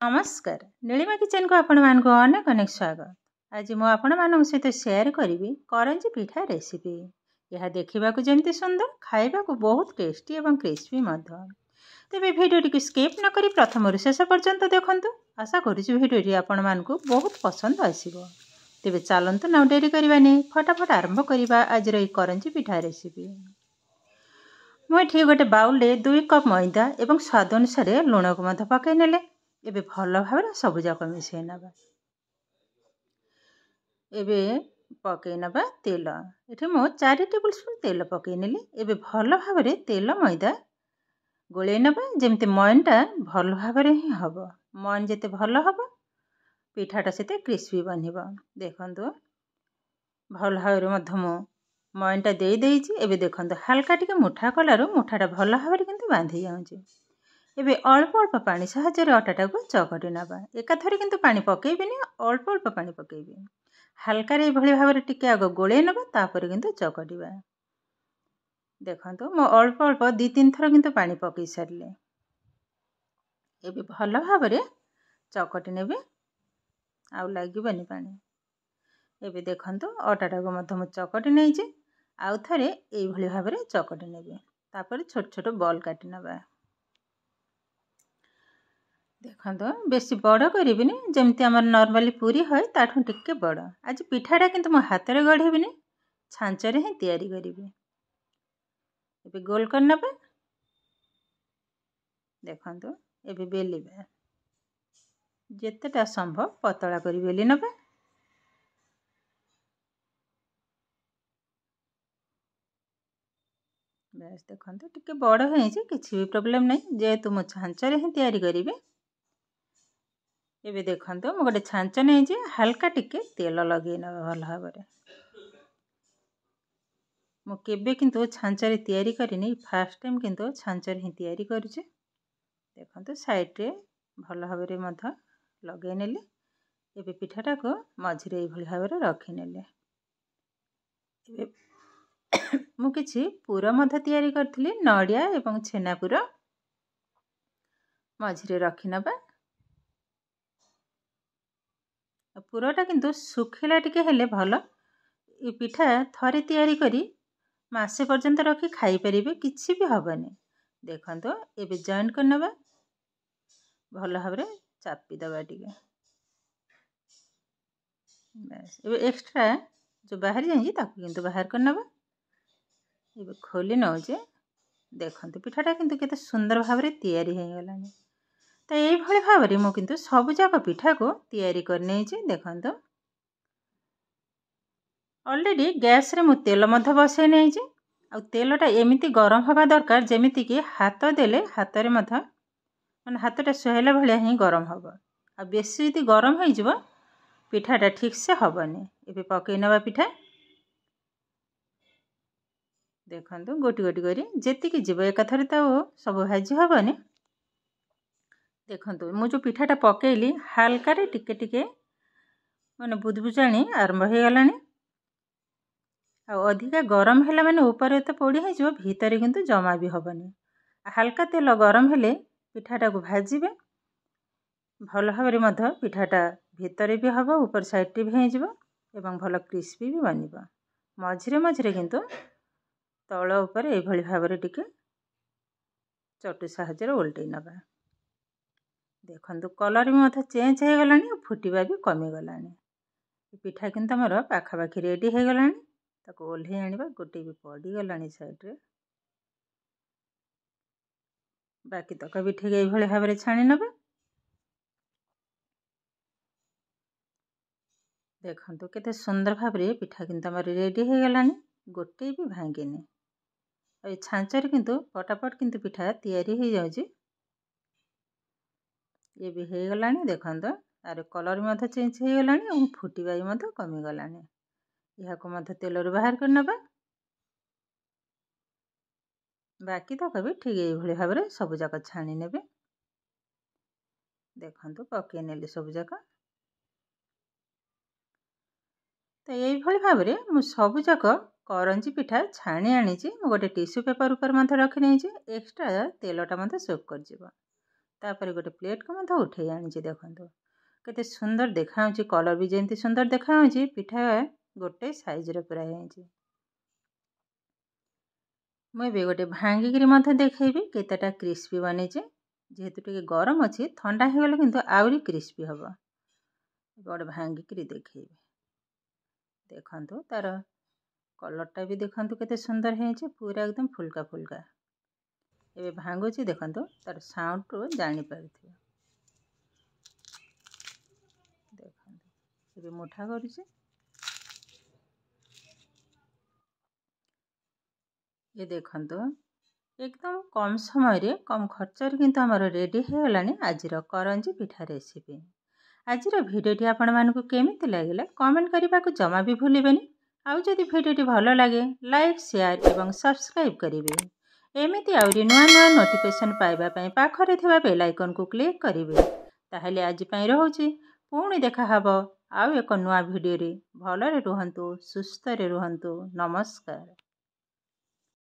नमस्कार नीलिमा किचन को आपण मान अनेक अनेक स्वागत। आज मु आपण मान सहित शेयर करी करंजी पिठा रेसिपी। यह देखा जमी सुंदर खाइबा को बहुत टेस्टी और क्रिस्पी तेरे भिडियो को स्किप न करी प्रथम शेष पर्यंत देखंतु। आशा करुँच भिडियो आपण मान बहुत पसंद आसीबो। तेबे चलतु न डेरी करवानी फटाफट आरंभ करवा आज करंजी पिठा रेसिपी। मुझे गोटे बाउल 2 कप मैदा और स्वाद अनुसार लुण को पकई नेले। एबे भल भाव सबुजाक मिसई नबा। एबे पकई नबा तेल। एठी मो 4 टेबल स्पून तेल पकई नेली। एबे भल भाव तेल मैदा गोले नबा जेमते मयनटा भल भाव ही हबो। मयन जेते भल हबो पिठाटा सेते क्रिस्पी बनिबो। देखंतु भल भाव मध्य मो मयनटा देई देइछि। एबे देखंतु हल्का टिके मुठा कलारु मुठाटा भल भाव किंतु बांधी जाउछि। एबे अल्प अल्प पानी साहाय्य अटाटा को चकटी नबा। एकाथरे किंतु पानी पकेइबेनी, अल्प अल्प पानी पकेइबे। हल्का रे भली भाव टिके आग गोले नबा तापर किंतु चकटिबा। देखंतु मो अल्प अल्प 2-3 थर किंतु पानी पकई सारले। एबे भल भाव चकटी नेबे आउ लागिबनी पानी। एबे देखंतु अटाटा को मध्य मो चकटी नेइजे। आउ थरे एई भली भाव चकटी नेबे। तापर छोट छोट बॉल काटी नबा। देखो बेसी बड़ करिबिनी जेमती हमर नॉर्मली पूरी होय ताठू टिके बड़। आज पिठाटा किंतु मो हातरे गढ़िबिनी छांचरे ही तैयारी करिबी। एबे गोल कर नबा। देखंतु एबे बेलिबा जेतेटा संभव पतला करी बेली नबा। बस देखंतु टिके बड़ होइछि किछि भी प्रॉब्लम नै जेतु मो छांचरे ही तैयारी करिबी। एबे देखंतु मो गोटे छांच नहीं जे हल्का टिके तेल लगे न भल भाव मो केबे किंतु छांचरे तैयारी करिनी। फर्स्ट टाइम किंतु छांचरे ही तैयारी करूचे। देखंतु साइड रे भल भाव रे मध लगे नेले। एबे पिठाटा को मझिरे भल भाव रे रखि नेले। एबे मु किछि पूरा मध तैयारी करथिली नडिया एवं छेना पूरा मझिरे रखि नबा। पूराटा किंतु सुखिला टिके हेले भल। ये पिठा थरे तैयारी करी मासे पर्यंत रखी खाई परिबे किछि भी हबनी। देखंतु एबे जॉइन कर नबा भल भाव रे चापी दबा टिके। बस एबे एक्स्ट्रा जो बाहर जाई ताकू किंतु बाहर कर नबा। एबे खोली नौ जे देखंतु पिठाटा किंतु केते सुंदर भाव रे तैयारी हे गलानी। तो यही भली भाव रे मो किंतु सब जाक पिठा को तैयारी कर नै जे। देखंतु ऑलरेडी गैस रे मु तेल मध बसै नै जे। आ तेलटा एमिति गरम हवा दरकार जेमिति कि हाथ देले हाथ रे मध माने हाथटा सुहाइला भलिया ही गरम हबो। आ बेसी यदि गरम होई जिवो पिठाटा ठीक से हबनी। एबे पकई नबा पिठा। देखंतु गोटी गोटी करी जेतिकी जिवो एकाथरे तो सब भाजी हबनी। देखंतु मु जो पिठाटा पकेइली हल्का रे टिके टिके माने बुदबुजाणी आरंभ हो गलानी। आ अधिका गरम हैला माने ऊपर तो पोड़ी है जो भीतर किंतु जमा भी हबनी। हल्का तेल गरम हेले पिठाटा को भाजीबे भल भाव रे मध पिठाटा भीतर भी हबो ऊपर साइड रे भी हे जिवो एवं भल क्रिस्पी भी बनिबो। मझिरे मझिरे किंतु तळ ऊपर ए भली भाव रे टिके चटु साहाय्य रे उल्टै नबा। देखंतु कलर भी मत चेंज हो गलानी फुटिबा भी कमी गलानी। पिठा किंतु हमर पाखापाखि रेडी हो गलानी। ताको ओल्हे आनिबा गोटे भी पड़ी गलानी साइड रे। बाकी तक भी ठीक ए भली भाव रे छाणी नबा। देखंतु केते सुंदर भाव रे पिठा किंतु हमर रेडी हो गलानी। गोटे भी भांगेनी। ए छांचर किंतु फटाफट किंतु पिठा तैयारी हो जाउची। ये भी हो गलानी। देखंतु आरे कलर मध चेंज हो गलानी और फुटिबा भी मध कमी गलानी। यहा को मध तेल रे बाहर कर नबा। बाकी तक भी ठीक ए भली भाव रे सब जाक छाणी नेबे। देखंतु पके नेली सब जाक। तो यही भली भाव रे मु सब जाक करंजी पिठा छाणी आनी छी। मु गोटे टिश्यू पेपर ऊपर मध रखि नै छी। एक्स्ट्रा तेलटा मध सोक कर जिवो। तापर गोटे प्लेट को मध्य उठे आनी देखो केते सुंदर देखा कलर भी जमी सुंदर देखा पिठा गोटे साइज पूरा है। मुझे गोटे भांगिक देखी केतेटा क्रिस्पी बनी जेहेतु टे गरम अच्छी ठंडा हो गले किंतु आउरी क्रिस्पी हम गोटे भांगिक देखी देखु तार कलरटा भी देखु केते सुंदर है पूरा एकदम फुल्का फुल्का एबे भांगुची देखु तार साउंड रू जानी पारथिबे देखु मुठा करुचे ये देखु एकदम कम समय रे कम खर्च किंतु हमर रेडी हो गलानी आजिर करंजी पिठा रेसिपी। आजिर भिडियोटी आपण मानकु केमिति लागिला कमेंट करबा को जमा भी भूलिबेनी। आउ जदि भिडियोटी भलो लागे लाइक शेयर एवं सब्सक्राइब करिवे। एमिति आउरी नुआ नुआ नोटिफिकेशन पाइबा पई पाखरे थिबा बेल आइकन को क्लिक करिवे। ताहले आज पई रहउची पुणी देखा हबो आउ एक नुआ भिडियो रे। भलरे रुहंतु सुस्थ रे रुहंतु। नमस्कार।